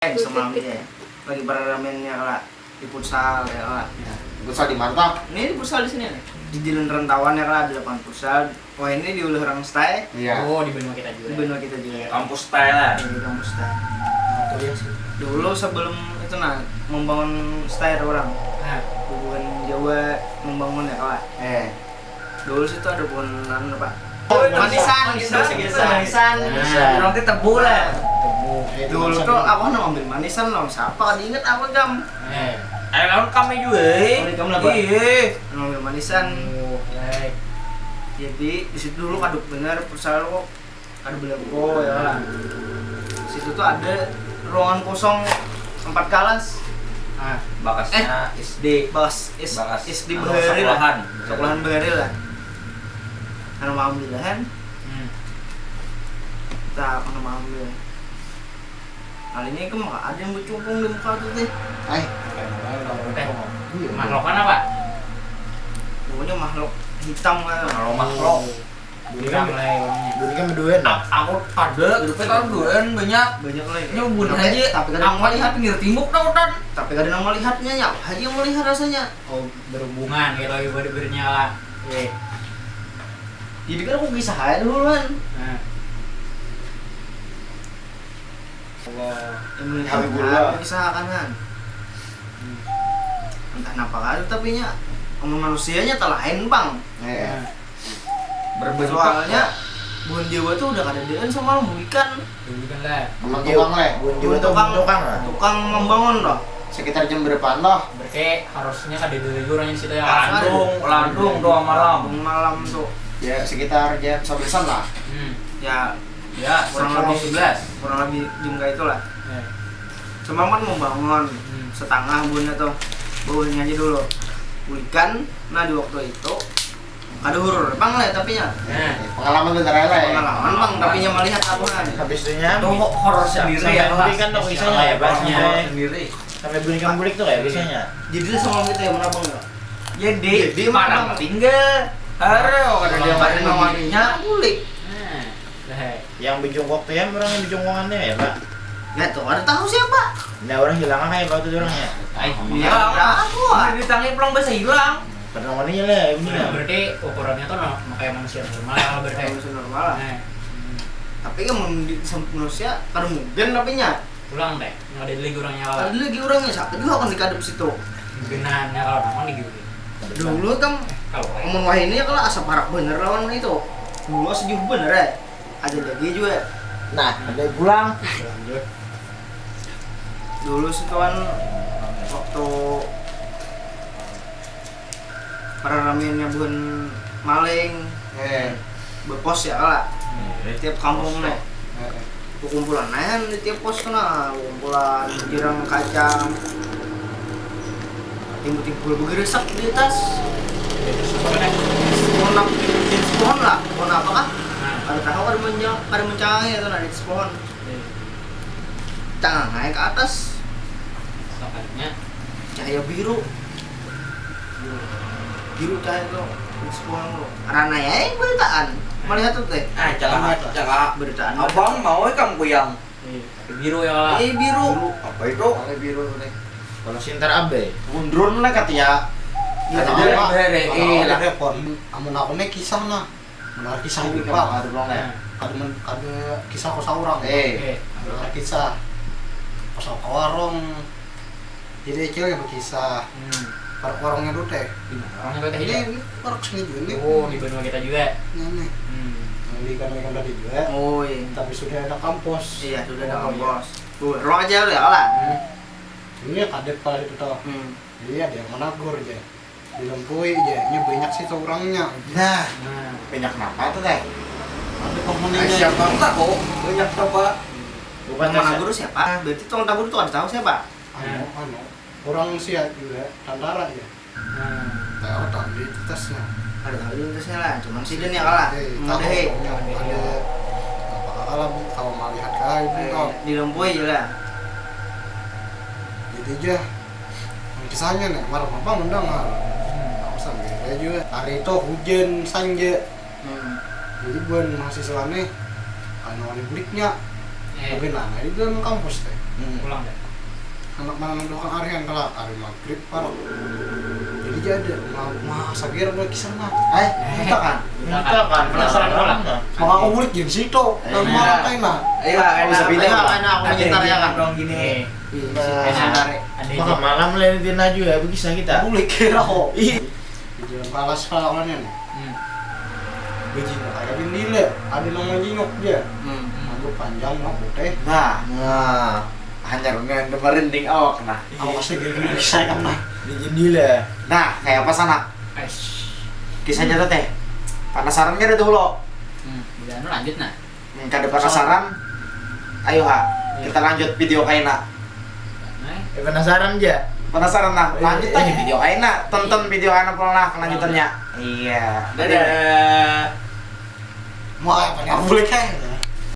Semalam ya lagi pada ramennya lah di futsal ya lah. Futsal di mana? Ini di futsal di sini nih. Di Jalan Rentawan ya lah, di lapangan futsal. Wah ini di Ulu Orang Stay. Iya. Oh, di benua kita juga. Di benua kita juga. Kampus style lah. Di kampus Stay. Nah, itu ya sih. Dulu sebelum itu membangun Stay orang. Nah, Hubungan Jawa membangun ya lah. Dulu situ ada pohon Pak. Manisan gitu, manisan. Nanti tebu lah. Dulu tuh aku ngambil manisan loh, siapa diinget apa jam? Ayo lawan kami juga. Oh, kamu lah, Pak? Iya. Ngambil manisan. baik. Jadi di situ dulu kaduk bener futsal kok ada belengko ya lah. Di situ tuh ada ruangan kosong 4 kelas. Ah, Bakasnya SD. Bakas Bakas. SD Anu, Bahari lah. sekolahan. Sekolahan Bahari lah. Karena mau ambil kan? Kita pernah mau ambil. Kali ini kan ada yang bercupung di muka tuh teh. Makhluk apa? Pokoknya makhluk hitam kan. Kalau makhluk. Hitam lah ya orangnya. Dulu kan berduaan. Aku ada, hidupnya kan duaan banyak. Banyak lagi. Nyebun Tapi- aja. Tapi kan Aku lihat pinggir timuk tau kan. Tapi kan ada yang melihatnya ya. Haji yang melihat rasanya. Oh, berhubungan kayak lagi bernyala. Jadi kan aku bisa aja dulu kan. Nah. Allah. Yang melihat Kami gula. bisa kan. Entah kenapa kali tapi nya sama manusianya tak lain bang. Nah, Berbentuk. Soalnya bukan Jawa tuh udah kada dean sama ikan. dulu kan lah. Sama tukang le. Bukan tukang membangun loh. Sekitar jam berapaan loh? Berarti harusnya ada dulu orangnya di situ ya. Landung doa malam. Malam tuh Ya sekitar jam 11-an lah. ya Ya, kurang kurang lebih 11. kurang lebih jam kayak itulah. Ya. Cuma kan mau bangun setengah bunnya tuh bawahnya aja dulu. Ikan, nah di waktu itu ada huruf bang lah tapi nya Nah, Pengalaman bener aja lah ya. pengalaman bang tapi nya melihat apa kan. Habis itu Itu horor sendiri Sampai ya beli kan dong bisanya ya bahasnya. Horor sendiri. Sampai belikan bulik tuh kayak bisanya. Jadi sama kita yang menabang enggak? Jadi mana, mana Bang? tinggal. Haro kada dia Pada mari namanya bulik. nah. Lah. Yang bijongkok tuh ya orang yang bijongkongannya ya pak. Ya tuh ada tahu siapa? Nah orang hilang kayak waktu itu orangnya. Iya, aku. Ditangin pulang bisa hilang. Pada namanya lah ini Nah, ya. berarti ukurannya tuh kayak manusia normal berarti. Kayak manusia normal lah. Nah, Tapi kan di manusia kada mungkin tapi nya. pulang deh. Nggak ada lagi orangnya lah. Ada lagi orangnya siapa juga akan dikadep situ. Genannya kalau namanya digigit. Dulu kan Kalau omong wah ini kalau asa parak bener lawan itu. Dulu sejauh bener ya. Ada lagi juga. Nah ada pulang. lanjut. Dulu situan waktu para ramennya bukan maling berpos ya lah. Tiap kampung nih. Kumpulan nahan di tiap pos kena kumpulan jirang kacang timbul-timbul bergeresak di atas pohon pohon lah pohon apa kah ada tahu ada mencang ya tuh di pohon tangan naik ke atas Soalnya cahaya biru cahaya tuh di pohon tuh karena ya beritaan melihat tuh teh Cakap. beritaan Abang mau kamu kuyang. biru ya lah. biru Apa itu? biru nih. Kalau sinter abe. Mundrun lah katanya. ya Kata tahu, apa? Lah. Lah repot. Kamu nakune kisah nah. Menarik kisah itu pak. Ada belum ya? Ada kisah kau seorang. Oke. Ada kisah. Pasal ke warung. Jadi cewek yang berkisah. Para warungnya dulu teh. Orangnya berarti hidup. Ini warung sini juga nih. Oh, di benua kita juga. Nih. Yang ikan tadi juga. oh iya Tapi sudah ada kampus. iya sudah ada Oh, iya. kampus roh aja ya lah Ini kadep kali itu tau. Dia yang menagur aja. Dilempui aja. Ini banyak sih tuh orangnya. Nah. Nah, Banyak kenapa tuh teh? Ada penghuninya. Siapa enggak kok? Banyak siapa? Bukan Tukang guru siapa? Berarti tukang tabur itu ada tahu siapa? Orang sih ya juga tantara ya. nah. Tahu tahu di tasnya. Ada tahu di atasnya lah, cuman si Den ya kalah. Mudahi. Ada apa kalah bu kalau melihat kali itu tau. Di Lempui aja lah. Jadi aja kisahnya nih marah apa mendengar. Usah beda juga. Hari itu hujan sanja. Jadi buat mahasiswa nih anu ada buliknya Mungkin nah itu dalam kampus teh. Pulang deh. Anak mana mendoakan Aryan kelak hari maghrib parah. Jadi jadi mah sakira udah kisah mah. Kita kan. Kita kan penasaran orang kan. Mau aku murid jeung situ. Nang malah kain mah. Iya, Bisa pindah, enak aku nyetar ya kan. dong gini. Maka malam lenitin aja ya bisa kita. Mulik kira kok. Di dalam kelas lawannya nih. Gaji kayak gini le, ada nama jingok dia. Rambut panjang, rambut teh. Nah, hanya dengerin ding awak nah. Awas lagi gini saya kan nah. Di jendela. Nah, kayak apa sana? Kisahnya tuh teh. Penasaran gak ada dulu? Udah lanjut nah. Kada penasaran? Ayo ha, kita lanjut video kaina. Penasaran aja. Penasaran nah? Lanjut aja video kaina. Tonton video kaina pernah kelanjutannya. Iya. Dadah. Mau apa nih? Aku boleh kan?